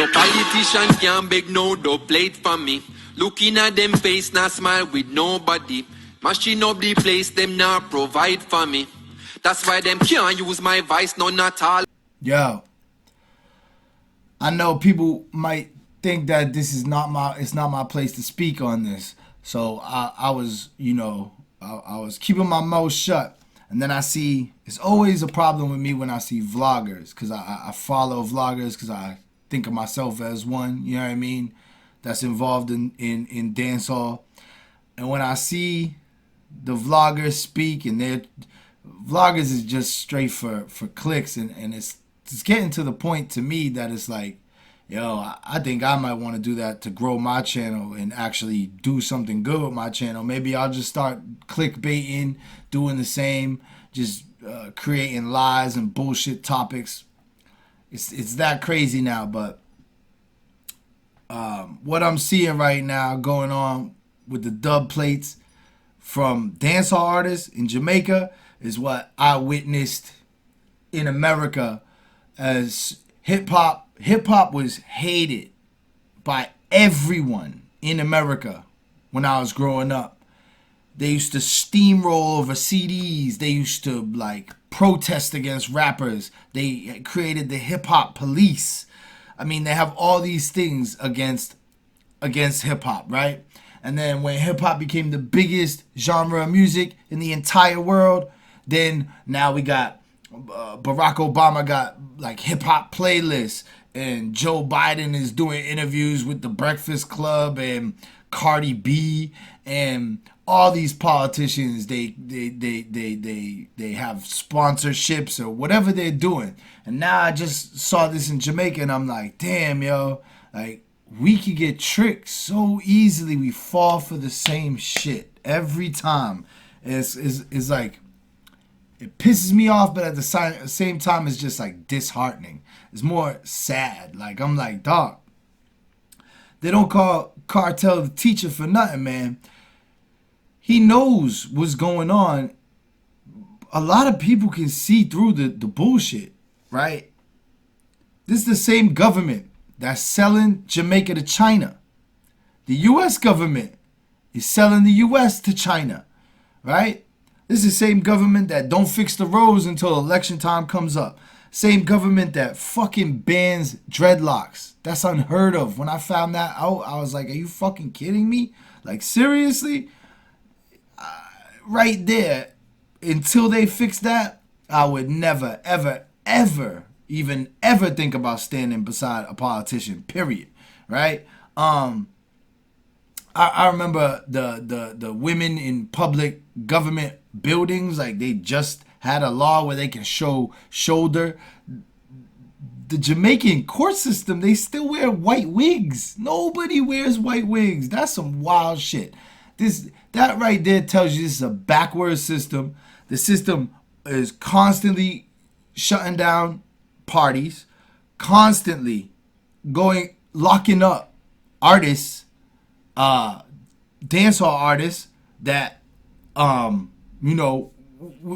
No politician can beg no Dubplate from me. Looking at them face, not smile with nobody. Mashing up the place, them not provide for me. That's why them can't use my voice, no not all. Yo, I know people might think that this is not my place to speak on this. So I was, I was keeping my mouth shut. And then I see, it's always a problem with me when I see vloggers, because I follow vloggers because I think of myself as one, you know what I mean, that's involved in dancehall. And when I see the vloggers speak, and their vloggers is just straight for clicks, and it's getting to the point to me that it's like, yo, I think I might want to do that to grow my channel and actually do something good with my channel. Maybe I'll just start clickbaiting, doing the same, just creating lies and bullshit topics. It's that crazy now, but what I'm seeing right now going on with the Dubplates from dancehall artists in Jamaica is what I witnessed in America as hip-hop. Hip-hop was hated by everyone in America when I was growing up. They used to steamroll over CDs. They used to protest against rappers. They created the hip-hop police. I mean, they have all these things against hip-hop, right? And then when hip-hop became the biggest genre of music in the entire world, then now we got Barack Obama got hip-hop playlists, and Joe Biden is doing interviews with the Breakfast Club and Cardi B and all these politicians. They have sponsorships or whatever they're doing. And now I just saw this in Jamaica, and I'm like, damn, yo, we could get tricked so easily. We fall for the same shit every time. It's like, it pisses me off, but at the same time, it's just disheartening. It's more sad. I'm like, dog, they don't call Cartel the teacher for nothing, man. He knows what's going on. A lot of people can see through the bullshit, right? This is the same government that's selling Jamaica to China. The U.S. government is selling the U.S. to China, right? This is the same government that don't fix the roads until election time comes up. Same government that fucking bans dreadlocks. That's unheard of. When I found that out, I was like, are you fucking kidding me? Seriously? Right there, until they fix that, I would never, ever, ever, even ever think about standing beside a politician, period, right? I remember the women in public government buildings, they just had a law where they can show shoulder. The Jamaican court system, they still wear white wigs. Nobody wears white wigs. That's some wild shit. That right there tells you this is a backwards system. The system is constantly shutting down parties, constantly locking up artists, dancehall artists that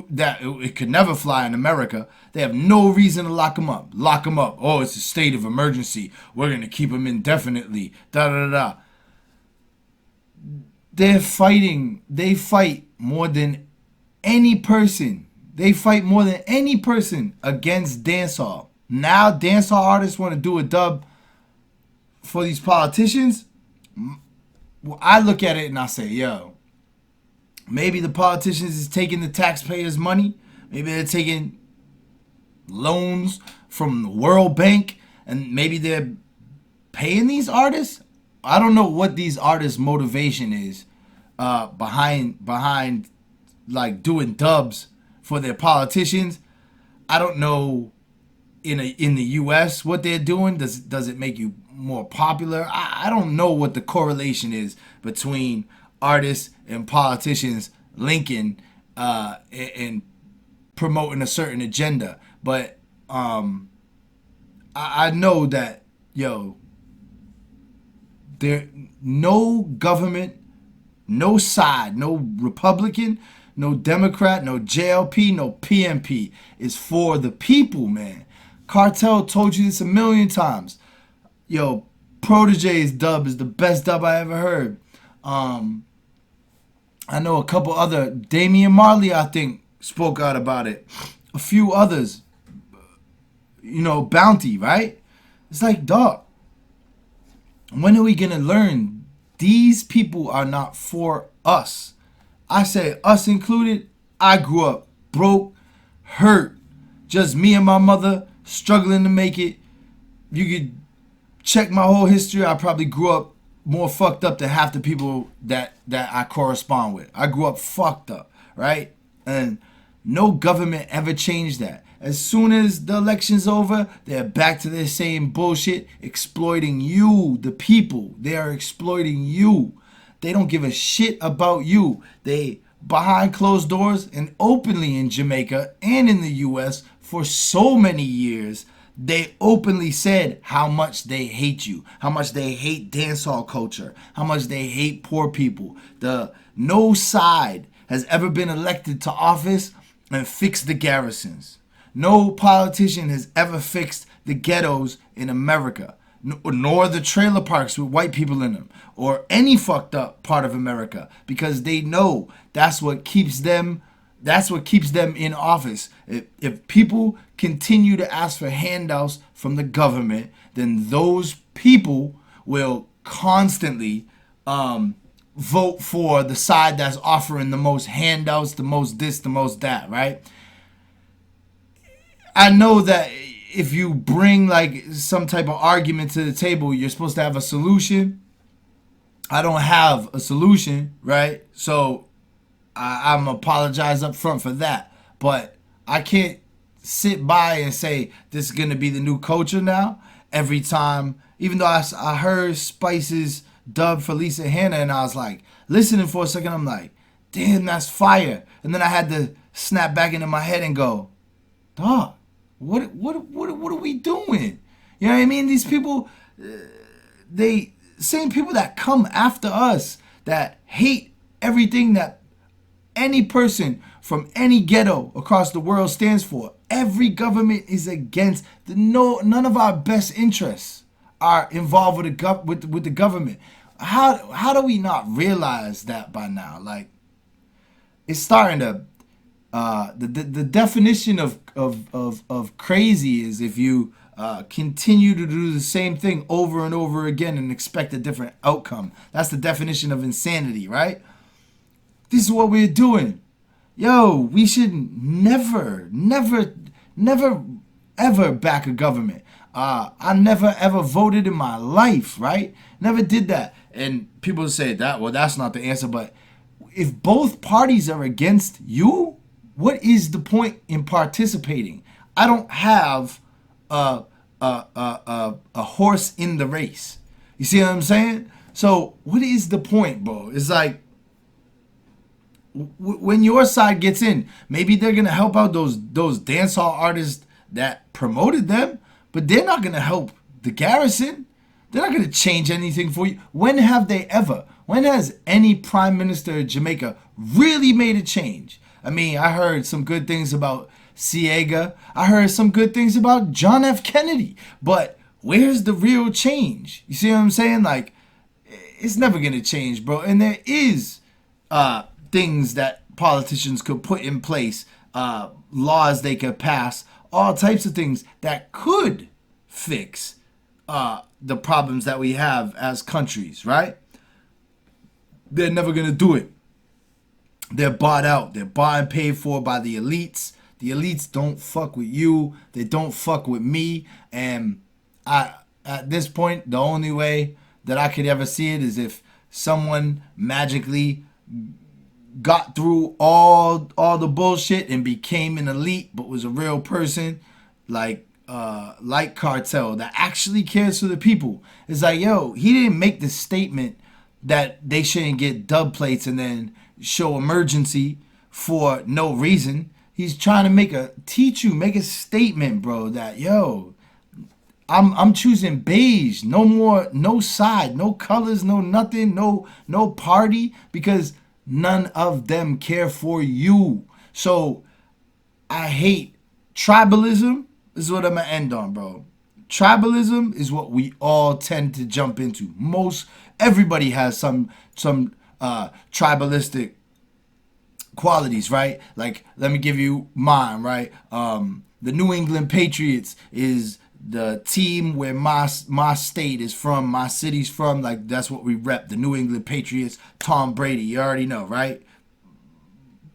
that it could never fly in America. They have no reason to lock them up. Lock them up. Oh, it's a state of emergency. We're going to keep them indefinitely. Da-da-da-da. They're fighting. They fight more than any person. They fight more than any person against dancehall. Now dancehall artists want to do a dub for these politicians. I look at it and I say, yo, maybe the politicians is taking the taxpayers' money. Maybe they're taking loans from the World Bank, and maybe they're paying these artists. I don't know what these artists' motivation is behind doing dubs for their politicians. I don't know in the U.S. what they're doing. Does it make you more popular? I don't know what the correlation is between artists and politicians linking and promoting a certain agenda. But I know that, yo, there no government, no side, no Republican, no Democrat, no JLP, no PNP is for the people, man. Cartel told you this a million times. Yo, Protege's dub is the best dub I ever heard. I know a couple other. Damian Marley, I think, spoke out about it. A few others. Bounty, right? It's like, dog, when are we gonna learn these people are not for us? I say us included. I grew up broke, hurt, just me and my mother struggling to make it. You could check my whole history. I probably grew up more fucked up than half the people that I correspond with. I grew up fucked up, right? And no government ever changed that. As soon as the election's over, they're back to their same bullshit, exploiting you, the people. They are exploiting you. They don't give a shit about you. They, behind closed doors and openly in Jamaica and in the US for so many years, they openly said how much they hate you, how much they hate dancehall culture, how much they hate poor people. No side has ever been elected to office and fixed the garrisons. No politician has ever fixed the ghettos in America, nor the trailer parks with white people in them, or any fucked up part of America, because they know that's what keeps them in office. If people continue to ask for handouts from the government, then those people will constantly vote for the side that's offering the most handouts, the most this, the most that, right? I know that if you bring like some type of argument to the table, you're supposed to have a solution. I don't have a solution, right? So I'm apologize up front for that. But I can't sit by and say this is going to be the new culture now. Every time, even though I heard Spice's dub for Lisa Hanna, and I was like, listening for a second, I'm like, damn, that's fire. And then I had to snap back into my head and go, dog, what are we doing? You know what I mean? These people, they same people that come after us, that hate everything that any person from any ghetto across the world stands for. Every government is against none of our best interests are involved with the government. How do we not realize that by now? Like, it's starting to the definition of crazy is if you continue to do the same thing over and over again and expect a different outcome. That's the definition of insanity, right? This is what we're doing. Yo, we should never, ever back a government. I never, ever voted in my life, right? Never did that. And people say that, well, that's not the answer. But if both parties are against you, what is the point in participating? I don't have a horse in the race. You see what I'm saying? So what is the point, bro? It's like, when your side gets in, maybe they're gonna help out those dancehall artists that promoted them, but they're not gonna help the garrison. They're not gonna change anything for you. When have they ever? When has any prime minister of Jamaica really made a change? I mean, I heard some good things about Siega. I heard some good things about John F. Kennedy. But where's the real change? You see what I'm saying? Like, it's never gonna change, bro. And there is things that politicians could put in place, laws they could pass, all types of things that could fix the problems that we have as countries, right? They're never going to do it. They're bought out. They're bought and paid for by the elites. The elites don't fuck with you. They don't fuck with me. And at this point, the only way that I could ever see it is if someone magically got through all the bullshit and became an elite, but was a real person, like Cartel, that actually cares for the people. It's like, yo, he didn't make the statement that they shouldn't get Dubplates and then show emergency for no reason. He's trying to make a statement, bro, that, yo, I'm choosing beige, no side, no colors, no nothing, no party, because none of them care for you. So I hate tribalism. This is what I'm gonna end on, bro. tribalism is what we all tend to jump into. Everybody has some tribalistic qualities, right? Like, let me give you mine, right? The New England Patriots is the team where my state is from, my city's from. Like, that's what we rep, the New England Patriots. Tom Brady, you already know, right?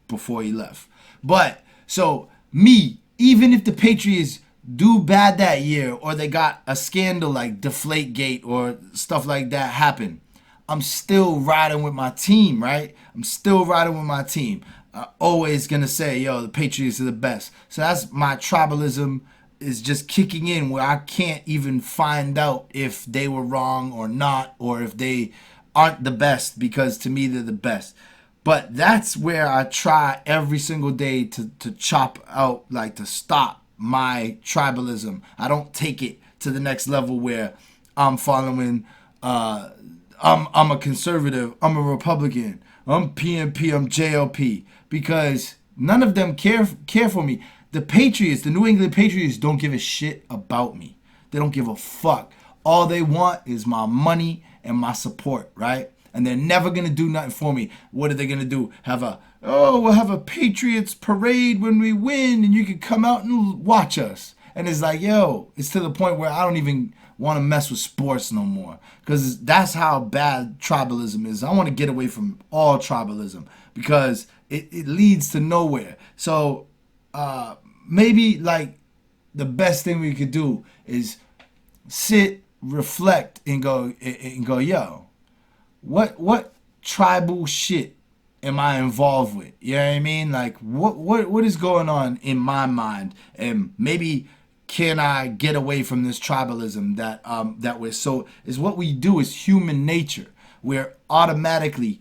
Before he left. But so me, even if the Patriots do bad that year, or they got a scandal like Deflategate or stuff like that happen, I'm still riding with my team, right? I'm still riding with my team. Always gonna say, yo, the Patriots are the best. So that's my tribalism is just kicking in, where I can't even find out if they were wrong or not, or if they aren't the best, because to me they're the best. But that's where I try every single day to chop out, like, to stop my tribalism. I don't take it to the next level where I'm following, I'm a conservative, I'm a Republican, I'm PNP, I'm JLP, because none of them care for me. The Patriots, the New England Patriots, don't give a shit about me. They don't give a fuck. All they want is my money and my support, right? And they're never going to do nothing for me. What are they going to do? We'll have a Patriots parade when we win, and you can come out and watch us. And it's like, yo, it's to the point where I don't even want to mess with sports no more. Because that's how bad tribalism is. I want to get away from all tribalism, because it leads to nowhere. So maybe, like, the best thing we could do is sit, reflect, and go, yo, what tribal shit am I involved with? You know what I mean? Like, what is going on in my mind? And maybe can I get away from this tribalism that we're so, is what we do is human nature. We're automatically,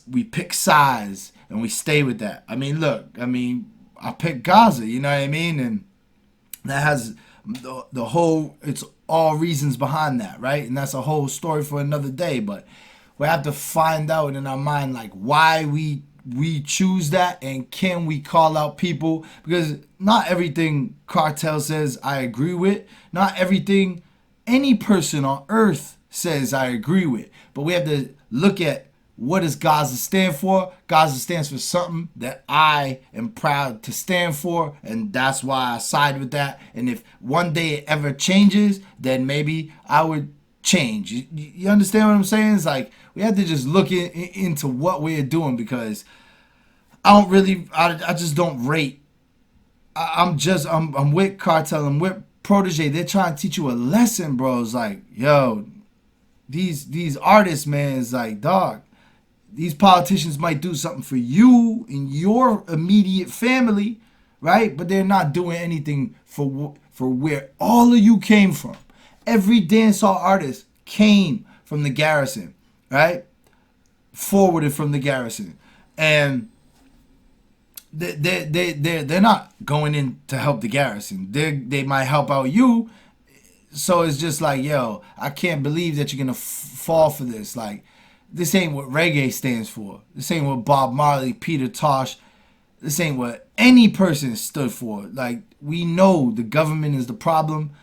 we pick sides and we stay with that. I mean, look, I picked Gaza, you know what I mean? And that has the whole, it's all reasons behind that, right? And that's a whole story for another day. But we have to find out in our mind, like, why we choose that, and can we call out people? Because not everything Cartel says I agree with. Not everything any person on earth says I agree with. But we have to look at, what does Gaza stand for? Gaza stands for something that I am proud to stand for, and that's why I side with that. And if one day it ever changes, then maybe I would change. You understand what I'm saying? It's like, we have to just look into what we're doing, because I just don't rate. I'm with Cartel, I'm with Protege. They're trying to teach you a lesson, bro. It's like, yo, these artists, man, it's like, dog, these politicians might do something for you and your immediate family, right? But they're not doing anything for where all of you came from. Every dancehall artist came from the Garrison, right? Forwarded from the Garrison. And they're not going in to help the Garrison. They might help out you. So it's just like, yo, I can't believe that you're going to fall for this. Like, this ain't what reggae stands for. This ain't what Bob Marley, Peter Tosh, this ain't what any person stood for. Like, we know the government is the problem.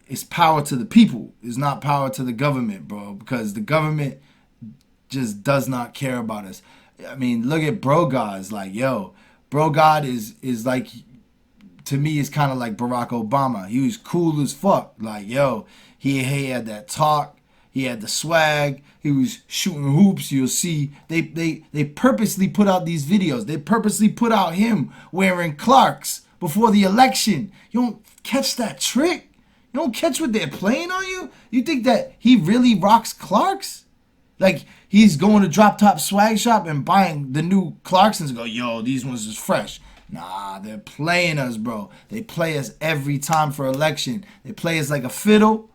It's power to the people. It's not power to the government, bro. Because the government just does not care about us. I mean, look at Bro God. It's like, yo, Bro God is like, to me, it's kind of like Barack Obama. He was cool as fuck. Like, yo, he had that talk. He had the swag. He was shooting hoops. You'll see they purposely put out these videos. They purposely put out him wearing Clarks before the election. You don't catch that trick? You don't catch what they're playing on you? You think that he really rocks Clarks? Like, he's going to Drop Top Swag Shop and buying the new Clarksons and go, yo, these ones is fresh. Nah, they're playing us, bro. They play us every time for election. They play us like a fiddle.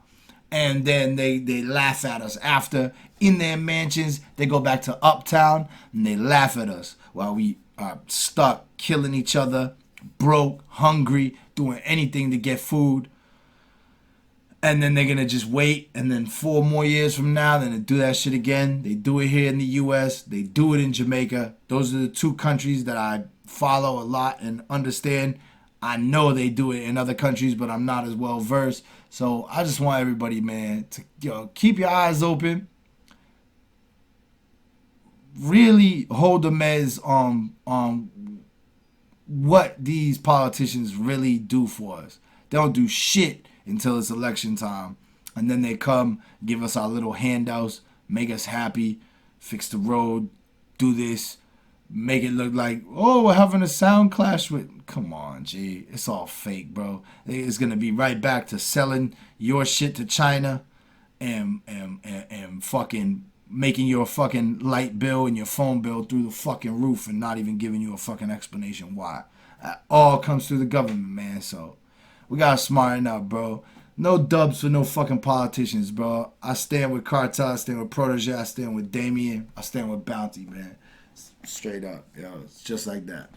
And then they laugh at us after. In their mansions, they go back to Uptown and they laugh at us while we are stuck, killing each other, broke, hungry, doing anything to get food. And then they're going to just wait. And then 4 more years from now, then they do that shit again. They do it here in the U.S. They do it in Jamaica. Those are the 2 countries that I follow a lot and understand. I know they do it in other countries, but I'm not as well versed. So I just want everybody, man, to keep your eyes open. Really hold the meds on what these politicians really do for us. They don't do shit until it's election time. And then they come, give us our little handouts, make us happy, fix the road, do this, make it look like, oh, we're having a sound clash with... Come on, G. It's all fake, bro. It's going to be right back to selling your shit to China and fucking making your fucking light bill and your phone bill through the fucking roof and not even giving you a fucking explanation why. That all comes through the government, man. So we got to smarten up, bro. No dubs for no fucking politicians, bro. I stand with Cartel. I stand with Protege. I stand with Damien. I stand with Bounty, man. Straight up. Yo, it's just like that.